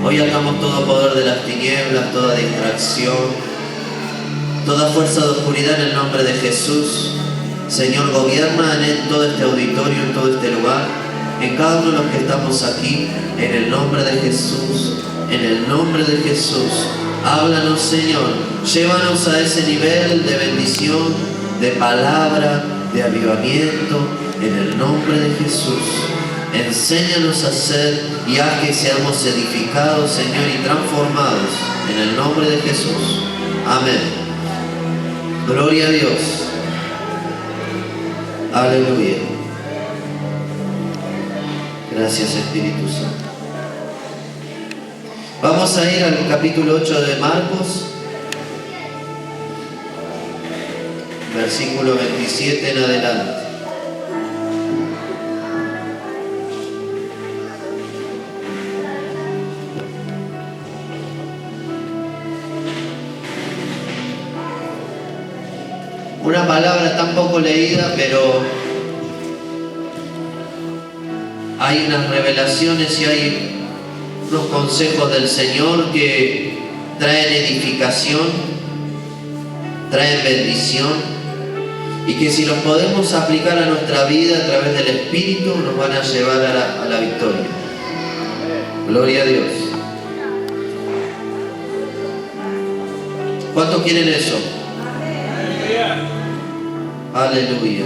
Hoy atamos todo poder de las tinieblas, toda distracción, toda fuerza de oscuridad en el nombre de Jesús. Señor, gobierna en todo este auditorio, en todo este lugar, en cada uno de los que estamos aquí, en el nombre de Jesús, en el nombre de Jesús. Háblanos, Señor, llévanos a ese nivel de bendición, de palabra, de avivamiento, en el nombre de Jesús. Enséñanos a ser y haz que seamos edificados, Señor, y transformados, en el nombre de Jesús. Amén. Gloria a Dios. Aleluya. Gracias, Espíritu Santo. Vamos a ir al capítulo 8 de Marcos, versículo 27 en adelante. Una palabra tan poco leída, pero hay unas revelaciones y hay unos consejos del Señor que traen edificación, traen bendición, y que si los podemos aplicar a nuestra vida a través del Espíritu nos van a llevar a la victoria. Gloria a Dios. ¿Cuántos quieren eso? Aleluya.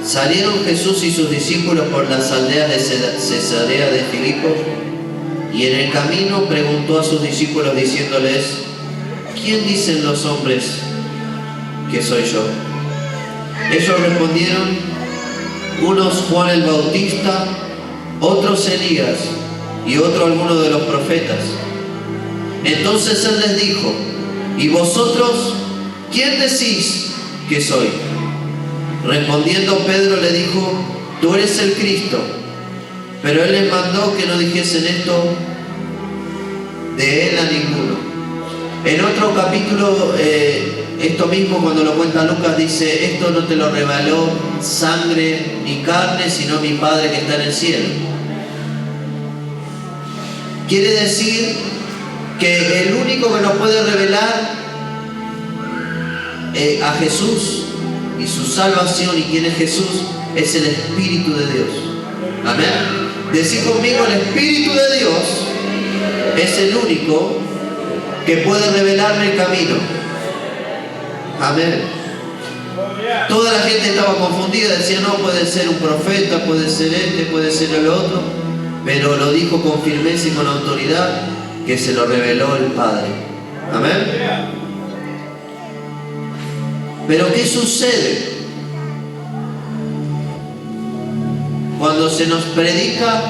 Salieron Jesús y sus discípulos por las aldeas de Cesarea de Filipo, y en el camino preguntó a sus discípulos diciéndoles: ¿quién dicen los hombres que soy yo? Ellos respondieron: unos Juan el Bautista, otros Elías, y otro alguno de los profetas. Entonces él les dijo: ¿y vosotros quién decís que soy? Respondiendo Pedro le dijo: tú eres el Cristo. Pero él les mandó que no dijesen esto de él a ninguno. En otro capítulo, esto mismo cuando lo cuenta Lucas dice: esto no te lo reveló sangre ni carne, sino mi Padre que está en el cielo. Quiere decir que el único que nos puede revelar a Jesús y su salvación y quién es Jesús es el Espíritu de Dios. Amén. Decid conmigo: el Espíritu de Dios es el único que puede revelarme el camino. Amén. Toda la gente estaba confundida, decía: no, puede ser un profeta, puede ser este, puede ser el otro, pero lo dijo con firmeza y con autoridad que se lo reveló el Padre. Amén. Pero ¿qué sucede cuando se nos predica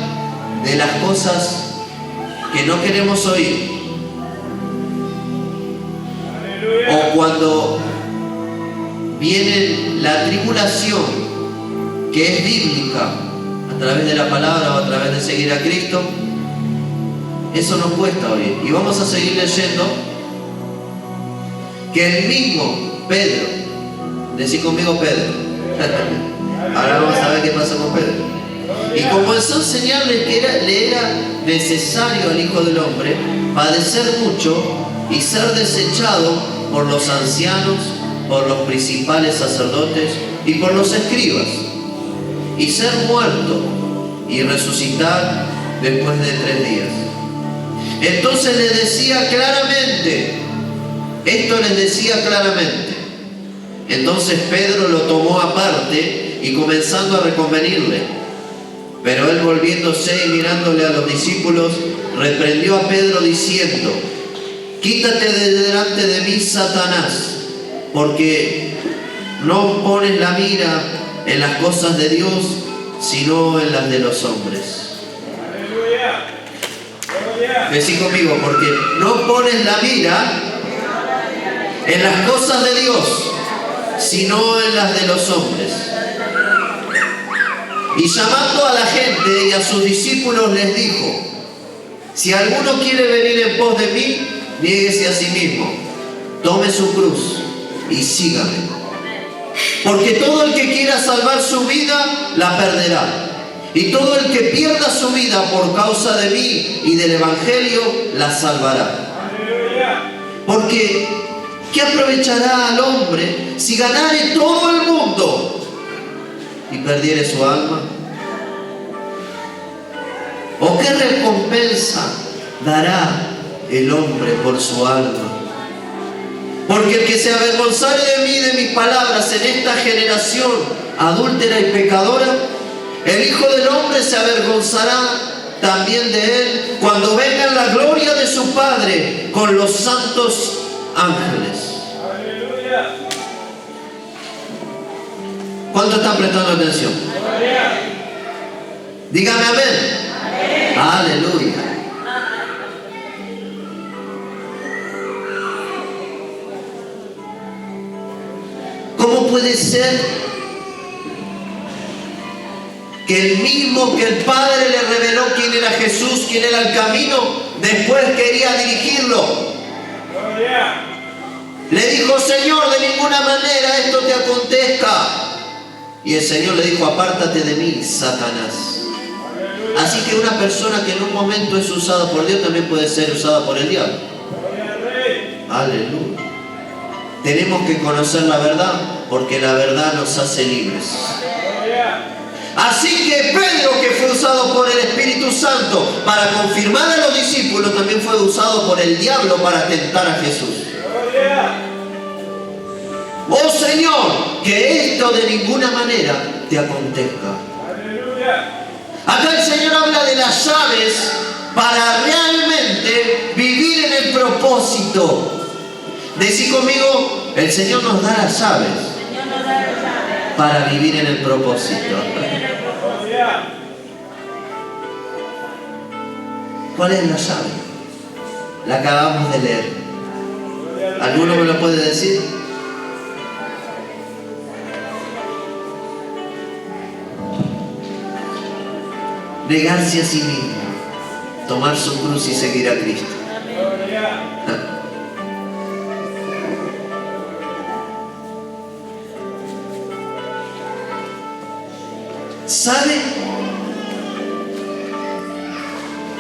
de las cosas que no queremos oír? O cuando viene la tribulación que es bíblica a través de la palabra o a través de seguir a Cristo. Eso nos cuesta oír. Y vamos a seguir leyendo que el mismo Pedro, decí conmigo Pedro, ahora vamos a ver qué pasa con Pedro, y comenzó a enseñarle que le era necesario al Hijo del Hombre padecer mucho y ser desechado por los ancianos, por los principales sacerdotes y por los escribas, y ser muerto y resucitar después de 3 días. Entonces les decía claramente, esto les decía claramente. Entonces Pedro lo tomó aparte y comenzando a reconvenirle. Pero él, volviéndose y mirándole a los discípulos, reprendió a Pedro diciendo: quítate de delante de mí, Satanás, porque no pones la mira en las cosas de Dios, sino en las de los hombres. Decí conmigo: porque no pones la mira en las cosas de Dios, sino en las de los hombres. Y llamando a la gente y a sus discípulos les dijo: si alguno quiere venir en pos de mí, niéguese a sí mismo, tome su cruz y sígame. Porque todo el que quiera salvar su vida, la perderá. Y todo el que pierda su vida por causa de mí y del Evangelio, la salvará. Porque, ¿qué aprovechará al hombre si ganare todo el mundo y perdiere su alma? ¿O qué recompensa dará el hombre por su alma? Porque el que se avergonzare de mí y de mis palabras en esta generación adúltera y pecadora, el Hijo del Hombre se avergonzará también de él cuando venga en la gloria de su Padre con los santos ángeles. ¡Aleluya! ¿Cuántos están prestando atención? ¡Aleluya! Dígame amén. ¡Aleluya! ¿Cómo puede ser que el mismo que el Padre le reveló quién era Jesús, quién era el camino, después quería dirigirlo? Le dijo: Señor, de ninguna manera esto te acontezca. Y el Señor le dijo: apártate de mí, Satanás. Así que una persona que en un momento es usada por Dios también puede ser usada por el diablo. Aleluya. Tenemos que conocer la verdad, porque la verdad nos hace libres. Así que Pedro, que fue usado por el Espíritu Santo para confirmar a los discípulos, también fue usado por el diablo para tentar a Jesús. Oh Señor, que esto de ninguna manera te acontezca. Acá el Señor habla de las llaves para realmente vivir en el propósito. Decí conmigo: el Señor nos da las llaves para vivir en el propósito. ¿Cuál es la llave? La acabamos de leer. ¿Alguno me lo puede decir? Negarse a sí mismo, tomar su cruz y seguir a Cristo. ¿Sabe?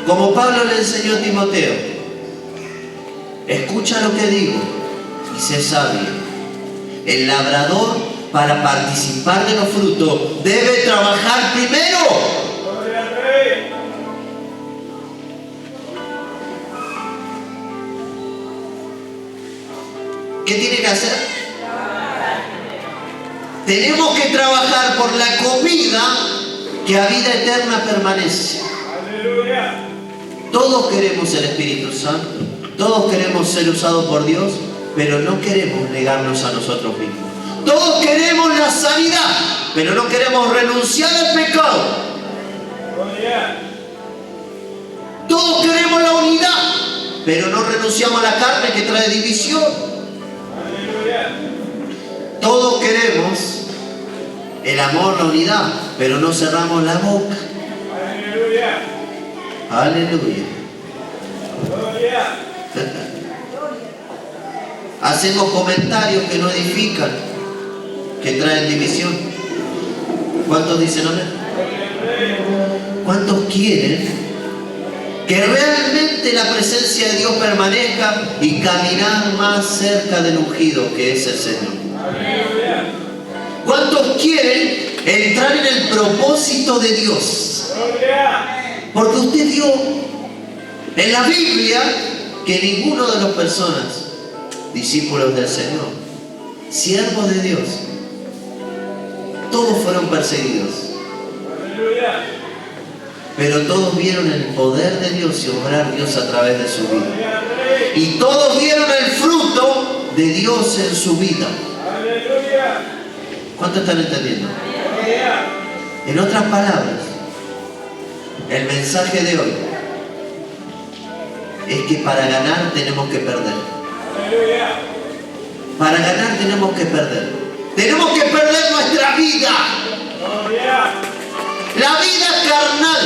Como Pablo le enseñó a Timoteo: escucha lo que digo y sé sabio. El labrador, para participar de los frutos, debe trabajar primero. ¿Qué tiene que hacer? Tenemos que trabajar por la comida que a vida eterna permanece. ¡Aleluya! Todos queremos el Espíritu Santo, todos queremos ser usados por Dios, pero no queremos negarnos a nosotros mismos. Todos queremos la sanidad, pero no queremos renunciar al pecado. Todos queremos la unidad, pero no renunciamos a la carne que trae división. Todos queremos el amor, la unidad, pero no cerramos la boca. Aleluya. Aleluya. Hacemos comentarios que no edifican, que traen división. ¿Cuántos dicen amén? ¿Cuántos quieren que realmente la presencia de Dios permanezca y caminar más cerca del ungido que es el Señor? ¿Cuántos quieren entrar en el propósito de Dios? Porque usted vio en la Biblia que ninguno de las personas, discípulos del Señor, siervos de Dios, todos fueron perseguidos. Pero todos vieron el poder de Dios y obrar Dios a través de su vida. Y todos vieron el fruto de Dios en su vida. ¿Cuántos están entendiendo? En otras palabras, el mensaje de hoy es que para ganar tenemos que perder. Para ganar tenemos que perder. Tenemos que perder nuestra vida. La vida carnal,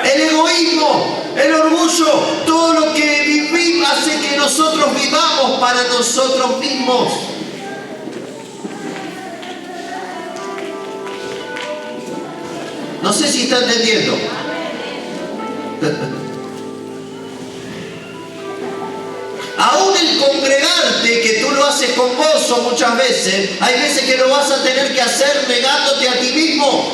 el egoísmo, el orgullo, todo lo que vivimos hace que nosotros vivamos para nosotros mismos. No sé si está entendiendo. Aún el congregarte, que tú lo haces con gozo muchas veces, hay veces que lo vas a tener que hacer negándote a ti mismo.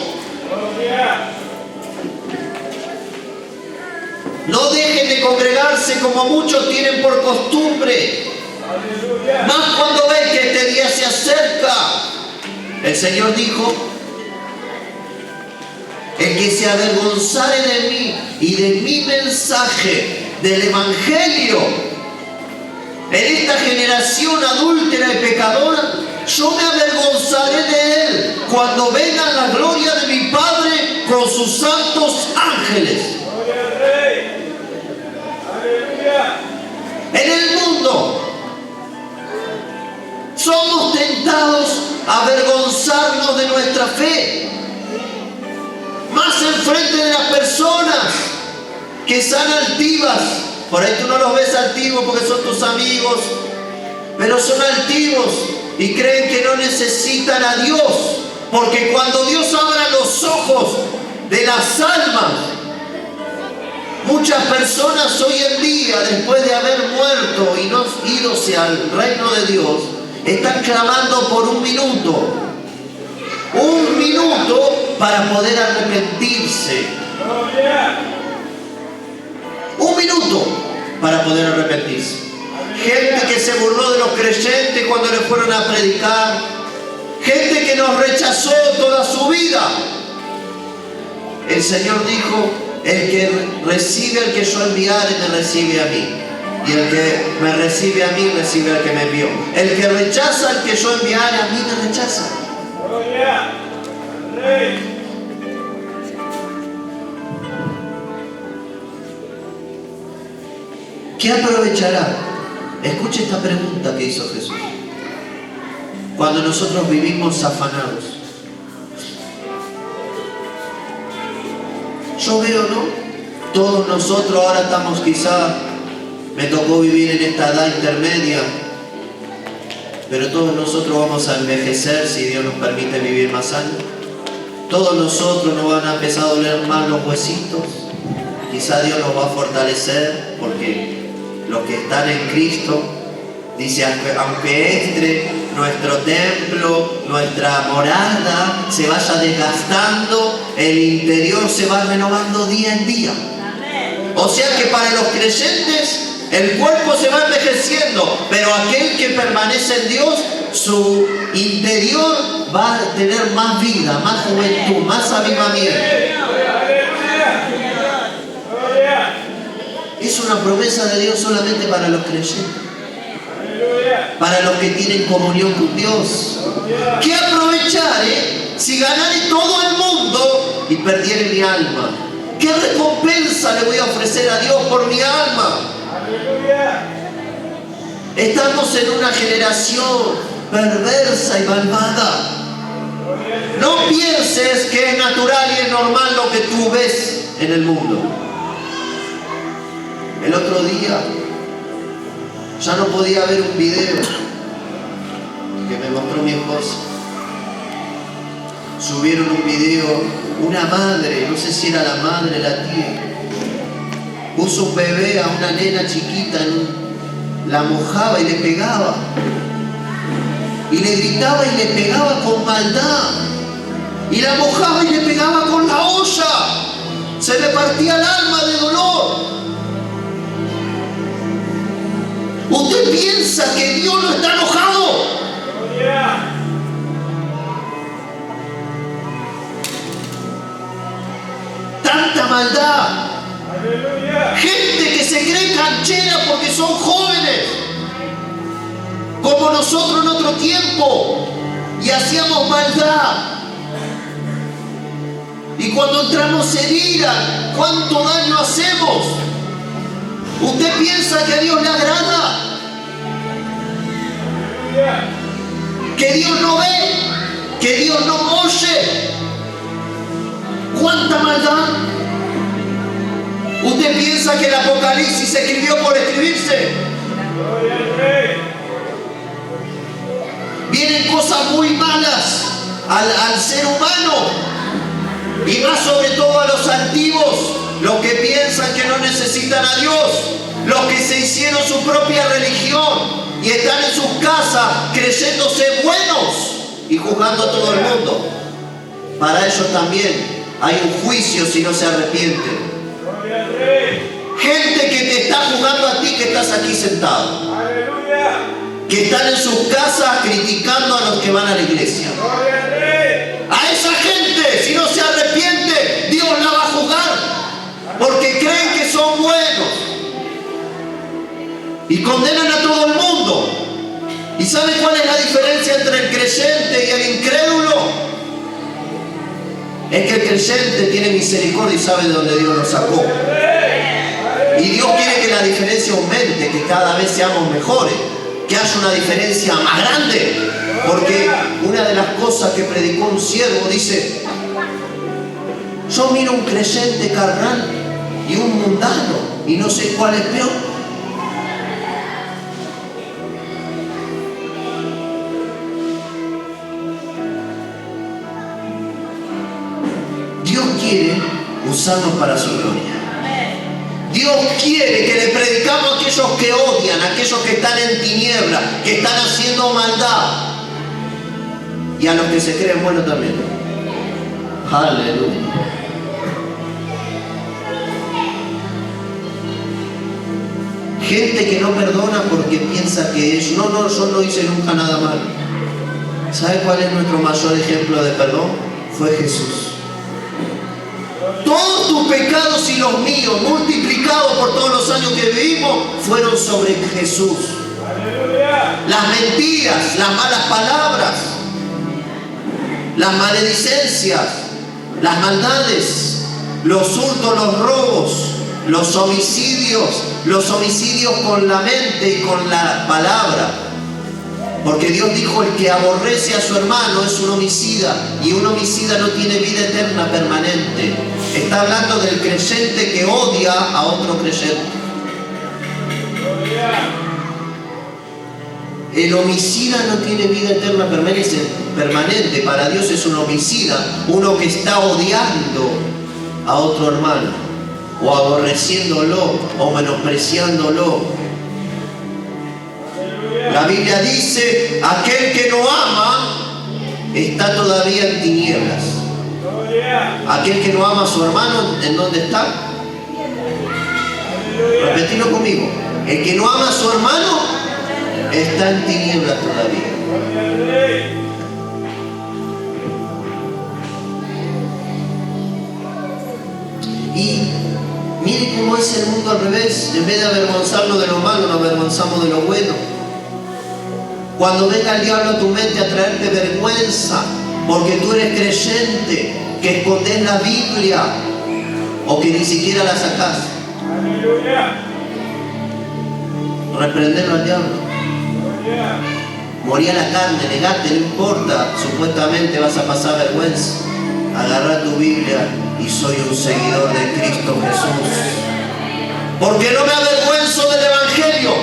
No dejen de congregarse como muchos tienen por costumbre. Más cuando ven que este día se acerca. El Señor dijo: el que se avergonzare de mí y de mi mensaje, del Evangelio, en esta generación adúltera y pecadora, yo me avergonzaré de él cuando venga la gloria de mi Padre con sus santos ángeles. En el mundo somos tentados a avergonzarnos de nuestra fe, más en frente de las personas que están altivas. Por ahí tú no los ves altivos porque son tus amigos, pero son altivos y creen que no necesitan a Dios, porque cuando Dios abra los ojos de las almas, muchas personas hoy en día, después de haber muerto y no ídose al reino de Dios, están clamando por un minuto para poder arrepentirse. Un minuto para poder arrepentirse. Gente que se burló de los creyentes cuando le fueron a predicar. Gente que nos rechazó toda su vida. El Señor dijo: el que recibe al que yo enviare me recibe a mí. Y el que me recibe a mí recibe al que me envió. El que rechaza al que yo enviare a mí me rechaza. ¿Qué aprovechará? Escuche esta pregunta que hizo Jesús. Cuando nosotros vivimos afanados. Yo veo, ¿no? Todos nosotros ahora estamos quizá, me tocó vivir en esta edad intermedia, pero todos nosotros vamos a envejecer si Dios nos permite vivir más años. Todos nosotros nos van a empezar a doler más los huesitos. Quizá Dios nos va a fortalecer porque los que están en Cristo, dice, aunque nuestro templo, nuestra morada se vaya desgastando, el interior se va renovando día en día. O sea que para los creyentes el cuerpo se va envejeciendo, pero aquel que permanece en Dios, su interior va a tener más vida, más juventud, más avivamiento. Es una promesa de Dios solamente para los creyentes, para los que tienen comunión con Dios. ¿Qué aprovechar, si ganaré todo el mundo y perdiere mi alma? ¿Qué recompensa le voy a ofrecer a Dios por mi alma? Estamos en una generación perversa y malvada. No pienses que es natural y es normal lo que tú ves en el mundo. El otro día ya no podía ver un video que me mostró mi esposa. Subieron un video, una madre, no sé si era la madre, la tía, puso un bebé a una nena chiquita, la mojaba y le pegaba. Y le gritaba y le pegaba con maldad. Y la mojaba y le pegaba con la olla. Se le partía el alma de dolor. ¿Usted piensa que Dios no está enojado? Tanta maldad. Gente que se cree canchera porque son jóvenes, como nosotros en otro tiempo, y hacíamos maldad. Y cuando entramos en ira, ¿cuánto daño hacemos? ¿Usted piensa que a Dios le agrada? ¿Que Dios no ve? ¿Que Dios no oye? ¿Cuánta maldad? ¿Usted piensa que el Apocalipsis se escribió por escribirse? Vienen cosas muy malas al ser humano. Y más sobre todo a los antiguos, los que piensan que no necesitan a Dios, los que se hicieron su propia religión y están en sus casas creyéndose buenos y juzgando a todo el mundo. Para ellos también hay un juicio si no se arrepienten. Gente que te está juzgando a ti que estás aquí sentado. Que están en sus casas criticando a los que van a la iglesia. A esa gente, si no se arrepiente, Dios la va a juzgar. Porque creen que son buenos. Y condenan a todo el mundo. ¿Y sabe cuál es la diferencia entre el creyente y el incrédulo? Es que el creyente tiene misericordia y sabe de dónde Dios lo sacó. Y Dios quiere que la diferencia aumente, que cada vez seamos mejores, que haya una diferencia más grande. Porque una de las cosas que predicó un siervo dice: yo miro un creyente carnal y un mundano y no sé cuál es peor. Dios quiere usarnos para su gloria. Dios quiere que le predicamos a aquellos que odian, a aquellos que están en tinieblas, que están haciendo maldad. Y a los que se creen buenos también. Aleluya. Gente que no perdona porque piensa que es, yo no hice nunca nada malo. ¿Sabe cuál es nuestro mayor ejemplo de perdón? Fue Jesús. Todos tus pecados y los míos, multiplicados por todos los años que vivimos, fueron sobre Jesús. Las mentiras, las malas palabras, las maledicencias, las maldades, los hurtos, los robos, los homicidios con la mente y con la palabra. Porque Dios dijo: el que aborrece a su hermano es un homicida, y un homicida no tiene vida eterna permanente. Está hablando del creyente que odia a otro creyente. El homicida no tiene vida eterna permanente. Para Dios es un homicida, uno que está odiando a otro hermano, o aborreciéndolo, o menospreciándolo. La Biblia dice: aquel que no ama está todavía en tinieblas. Aquel que no ama a su hermano, ¿en dónde está? Repetilo conmigo. El que no ama a su hermano está en tinieblas todavía. Y mire cómo es el mundo al revés. En vez de avergonzarnos de lo malo, nos avergonzamos de lo bueno. Cuando venga el diablo a tu mente a traerte vergüenza porque tú eres creyente, que escondes la Biblia o que ni siquiera la sacás, reprenderlo al diablo. Morí a la carne, negate, no importa, supuestamente vas a pasar vergüenza. Agarra tu Biblia y soy un seguidor de Cristo Jesús. Porque no me avergüenzo del Evangelio,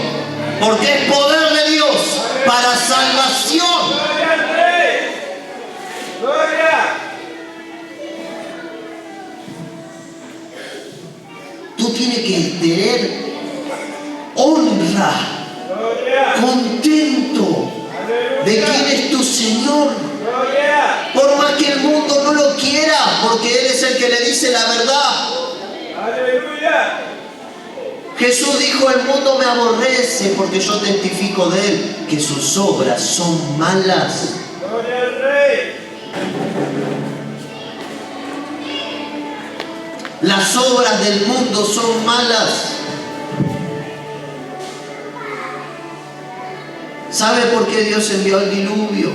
porque es poder de Dios para salvación. Tú tienes que tener honra, contento de quién es tu Señor. Por más que el mundo no lo quiera, porque Él es el que le dice la verdad. Jesús dijo: el mundo me aborrece porque yo testifico de Él que sus obras son malas. Las obras del mundo son malas. ¿Sabe por qué Dios envió el diluvio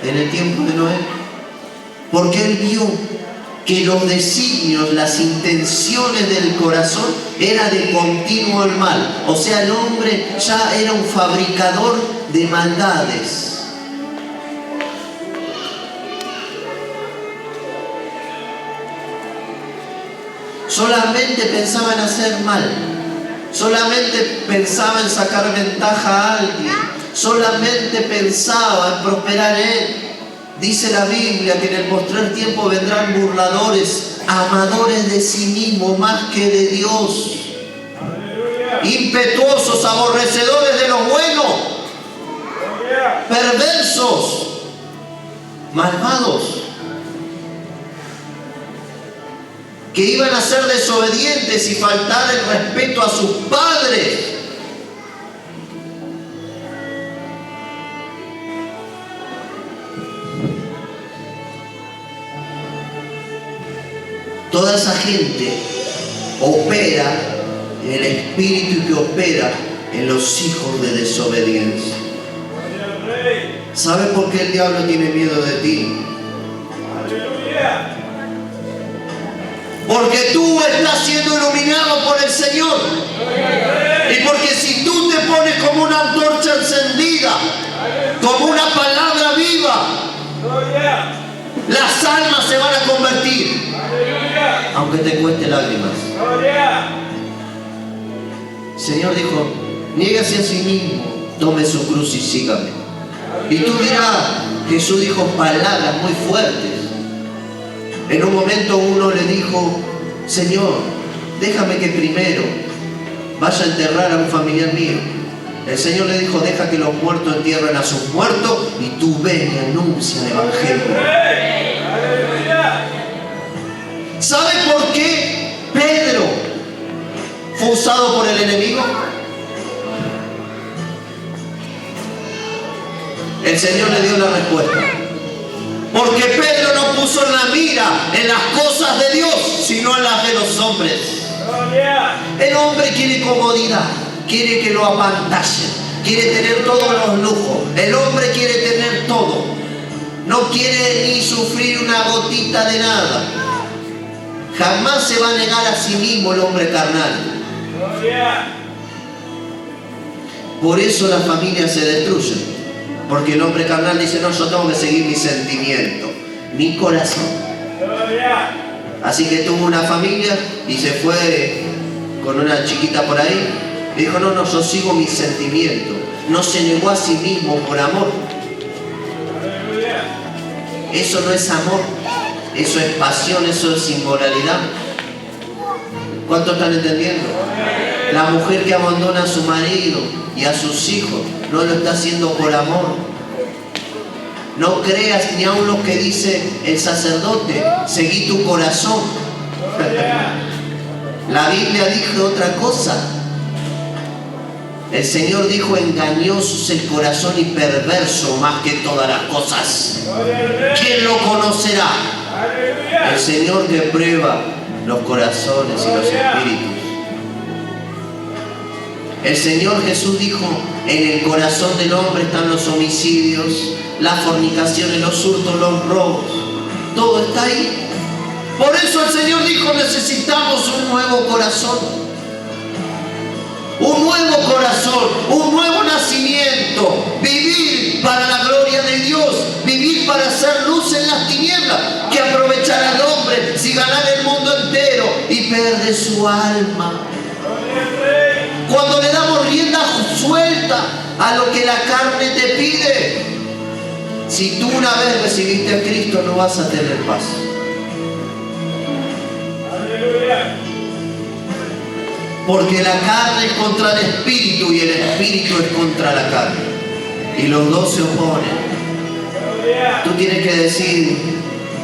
en el tiempo de Noé? Porque Él vio que los designios, las intenciones del corazón era de continuo el mal. O sea, el hombre ya era un fabricador de maldades. Solamente pensaba en hacer mal. Solamente pensaba en sacar ventaja a alguien. Solamente pensaba en prosperar él. Dice la Biblia que en el postrer tiempo vendrán burladores, amadores de sí mismos más que de Dios, impetuosos, aborrecedores de lo bueno, perversos, malvados, que iban a ser desobedientes y faltar el respeto a sus padres. Toda esa gente opera en el espíritu que opera en los hijos de desobediencia. ¿Sabes por qué el diablo tiene miedo de ti? Porque tú estás siendo iluminado por el Señor. Y porque si tú te pones como una antorcha encendida, como una palabra viva, las almas se van a convertir, aunque te cueste lágrimas. El Señor dijo: niégase a sí mismo, tome su cruz y sígame. Y tú dirás, Jesús dijo palabras muy fuertes. En un momento uno le dijo: Señor, déjame que primero vaya a enterrar a un familiar mío. El Señor le dijo: deja que los muertos entierren a sus muertos y tú ven y anuncia el Evangelio. ¿Sabes por qué Pedro fue usado por el enemigo? El Señor le dio la respuesta. Porque Pedro no puso la mira en las cosas de Dios, sino en las de los hombres. El hombre quiere comodidad, quiere que lo apantallen, quiere tener todos los lujos. El hombre quiere tener todo. No quiere ni sufrir una gotita de nada. Jamás se va a negar a sí mismo el hombre carnal. Por eso las familias se destruyen. Porque el hombre carnal dice: no, yo tengo que seguir mi sentimiento, mi corazón. Así que tuvo una familia y se fue con una chiquita por ahí. Y dijo: no, yo sigo mi sentimiento. No se negó a sí mismo por amor. Eso no es amor. Eso es pasión, eso es inmoralidad. ¿Cuántos están entendiendo? La mujer que abandona a su marido y a sus hijos no lo está haciendo por amor. No creas ni aun lo que dice el sacerdote: seguí tu corazón. La Biblia dijo otra cosa. El Señor dijo: engañoso es el corazón y perverso más que todas las cosas. ¿Quién lo conocerá? El Señor que prueba los corazones y los espíritus. El Señor Jesús dijo: en el corazón del hombre están los homicidios, las fornicaciones, los hurtos, los robos. Todo está ahí. Por eso el Señor dijo: necesitamos un nuevo corazón. Un nuevo corazón, un nuevo nacimiento. Vivir para la gloria de Dios. Vivir para hacer luz en las tinieblas. Que aprovechará al hombre si ganara el mundo entero y pierde su alma. Cuando le damos rienda suelta a lo que la carne te pide. Si tú una vez recibiste a Cristo, no vas a tener paz. Porque la carne es contra el espíritu y el espíritu es contra la carne. Y los dos se oponen. Tú tienes que decir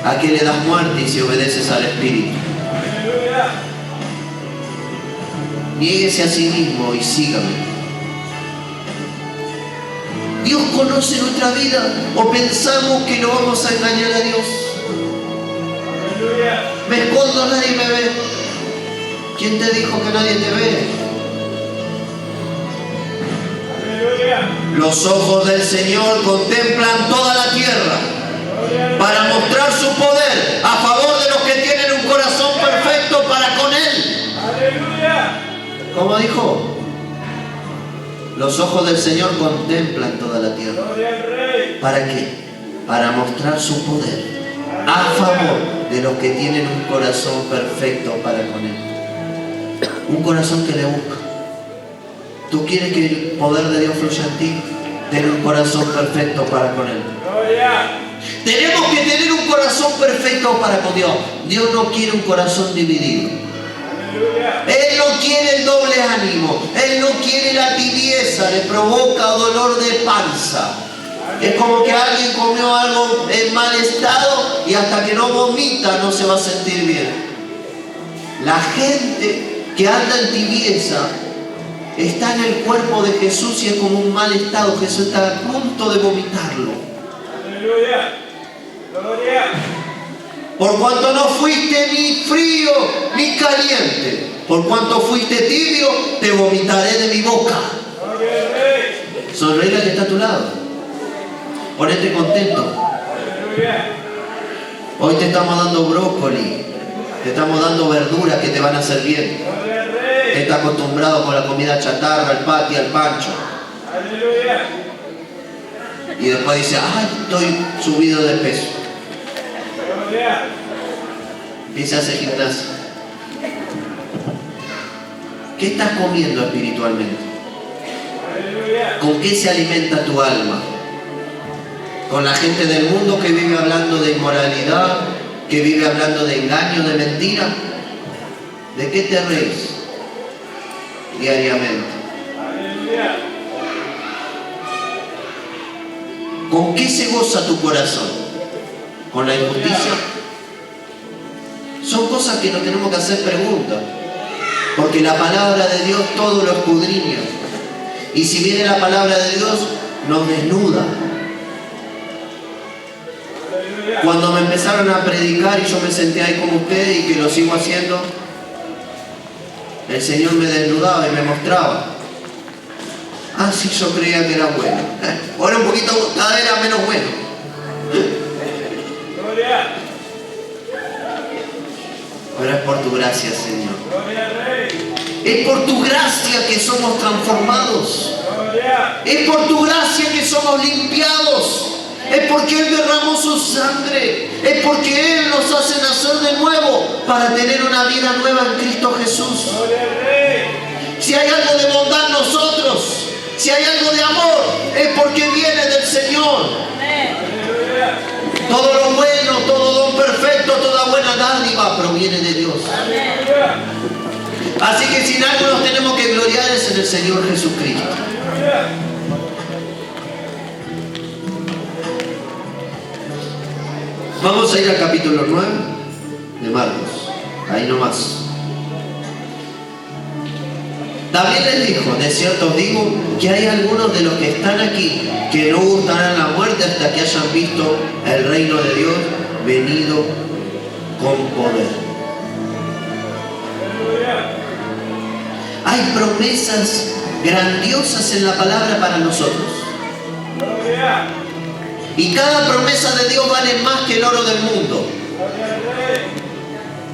a qué le das muerte y si obedeces al espíritu. Niéguese a sí mismo y sígame. ¿Dios conoce nuestra vida o pensamos que no vamos a engañar a Dios? Me escondo, nadie me ve. ¿Quién te dijo que nadie te ve? Los ojos del Señor contemplan toda la tierra para mostrar su poder a favor de los que tienen un corazón perfecto para con Él. ¿Cómo dijo? Los ojos del Señor contemplan toda la tierra. ¿Para qué? Para mostrar su poder a favor de los que tienen un corazón perfecto para con Él. Un corazón que le busca. ¿Tú quieres que el poder de Dios fluya en ti? Ten un corazón perfecto para con Él. Tenemos que tener un corazón perfecto para con Dios. Dios no quiere un corazón dividido. Él no quiere el doble ánimo. Él no quiere la tibieza. Le provoca dolor de panza. Es como que alguien comió algo en mal estado y hasta que no vomita no se va a sentir bien. La gente que anda en tibieza está en el cuerpo de Jesús y es como un mal estado. Jesús está a punto de vomitarlo. Aleluya. Gloria. Por cuanto no fuiste ni frío ni caliente, por cuanto fuiste tibio, te vomitaré de mi boca. Sonreír al que está a tu lado. Ponete contento. Hoy te estamos dando brócoli, te estamos dando verduras que te van a hacer bien. Te está acostumbrado con la comida chatarra, al pati, al pancho. Y después dice, ay, estoy subido de peso. Empieza a hacer gimnasia. ¿Qué estás comiendo espiritualmente? ¿Con qué se alimenta tu alma? ¿Con la gente del mundo que vive hablando de inmoralidad, que vive hablando de engaño, de mentira? ¿De qué te reís diariamente? ¿Con qué se goza tu corazón? ¿Con la injusticia? Son cosas que nos tenemos que hacer preguntas, porque la palabra de Dios todo lo escudriña, y si viene la palabra de Dios nos desnuda. Cuando me empezaron a predicar y yo me senté ahí con ustedes y que lo sigo haciendo, el Señor me desnudaba y me mostraba. Ah, sí, yo creía que era bueno. Ahora un poquito, cada vez era menos bueno. Pero es por tu gracia, Señor. Es por tu gracia que somos transformados. Es por tu gracia que somos limpiados. Es porque Él derramó su sangre. Es porque Él nos hace nacer de nuevo para tener una vida nueva en Cristo Jesús. Si hay algo de bondad en nosotros, si hay algo de amor, es porque viene del Señor. Todo lo bueno, todo don perfecto, toda buena dádiva proviene de Dios. Así que si en algo nos tenemos que gloriar es en el Señor Jesucristo. Vamos a ir al capítulo 9 de Marcos. Ahí nomás. David les dijo, de cierto os digo que hay algunos de los que están aquí que no gustarán la muerte hasta que hayan visto el reino de Dios venido con poder. Hay promesas grandiosas en la palabra para nosotros. Y cada promesa de Dios vale más que el oro del mundo.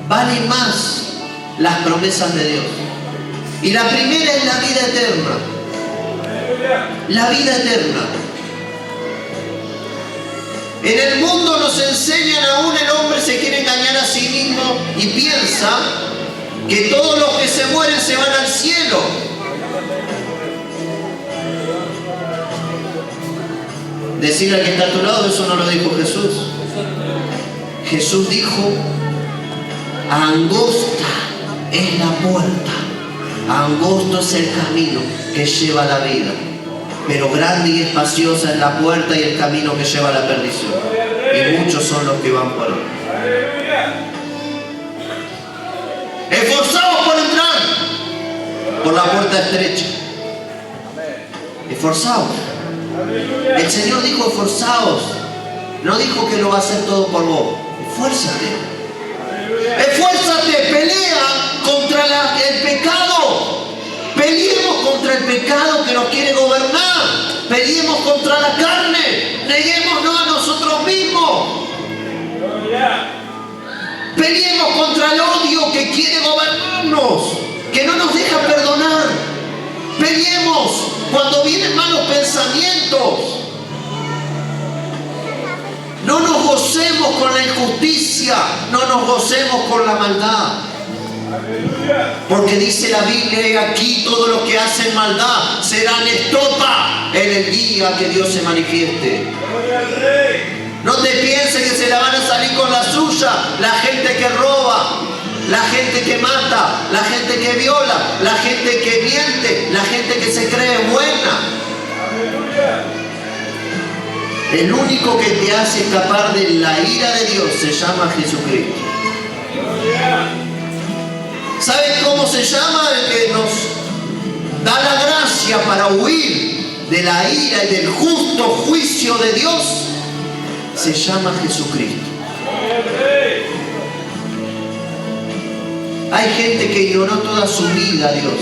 Vale más las promesas de Dios. Y la primera es la vida eterna. La vida eterna. En el mundo nos enseñan aún el hombre se quiere engañar a sí mismo y piensa que todos los que se mueren se van al cielo. Decirle al que está a tu lado, eso no lo dijo Jesús. Jesús dijo, angosta es la puerta, angosto es el camino que lleva a la vida, pero grande y espaciosa es la puerta y el camino que lleva a la perdición, y muchos son los que van por él. Esforzaos por entrar por la puerta estrecha. Esforzaos. El Señor dijo esforzaos. No dijo que lo va a hacer todo por vos. Esfuérzate. Esfuérzate, pelea contra el pecado. Peleemos contra el pecado que nos quiere gobernar. Peleemos contra la carne. Neguémonos a nosotros mismos. Peleemos contra el odio que quiere gobernarnos, que no nos deja perdonar. Peleemos cuando vienen malos pensamientos. No nos gocemos con la injusticia, no nos gocemos con la maldad. Porque dice la Biblia, y aquí todos los que hacen maldad serán estopa en el día que Dios se manifieste. No te pienses la gente que roba, la gente que mata, la gente que viola, la gente que miente, la gente que se cree buena. El único que te hace escapar de la ira de Dios se llama Jesucristo. ¿Sabes cómo se llama? El que nos da la gracia para huir de la ira y del justo juicio de Dios. Se llama Jesucristo. Hay gente que ignoró toda su vida a Dios.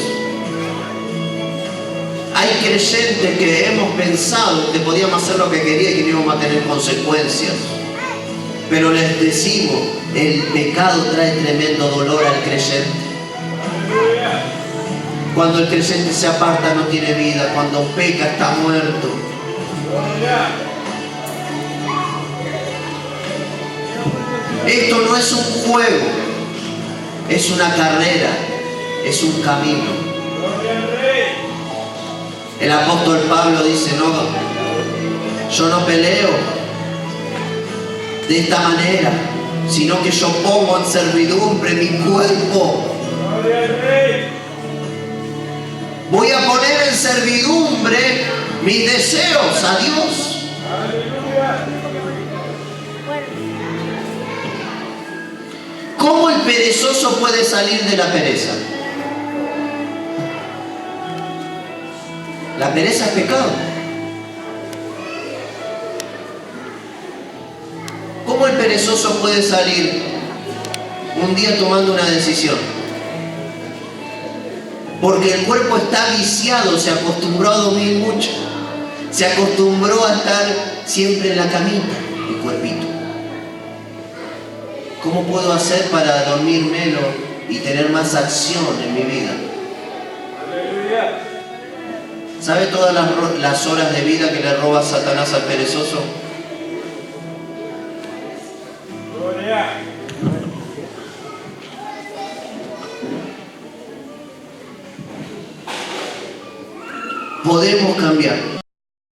Hay creyentes que hemos pensado que podíamos hacer lo que quería y que no íbamos a tener consecuencias. Pero les decimos, el pecado trae tremendo dolor al creyente. Cuando el creyente se aparta no tiene vida. Cuando peca está muerto. Esto no es un juego, es una carrera, es un camino. El apóstol Pablo dice, no, yo no peleo de esta manera, sino que yo pongo en servidumbre mi cuerpo. Voy a poner en servidumbre mis deseos a Dios. ¿Cómo el perezoso puede salir de la pereza? La pereza es pecado. ¿Cómo el perezoso puede salir un día tomando una decisión? Porque el cuerpo está viciado, se acostumbró a dormir mucho. Se acostumbró a estar siempre en la camita, el cuerpito. ¿Cómo puedo hacer para dormir menos y tener más acción en mi vida? ¿Sabe todas las horas de vida que le roba Satanás al perezoso? Podemos cambiar.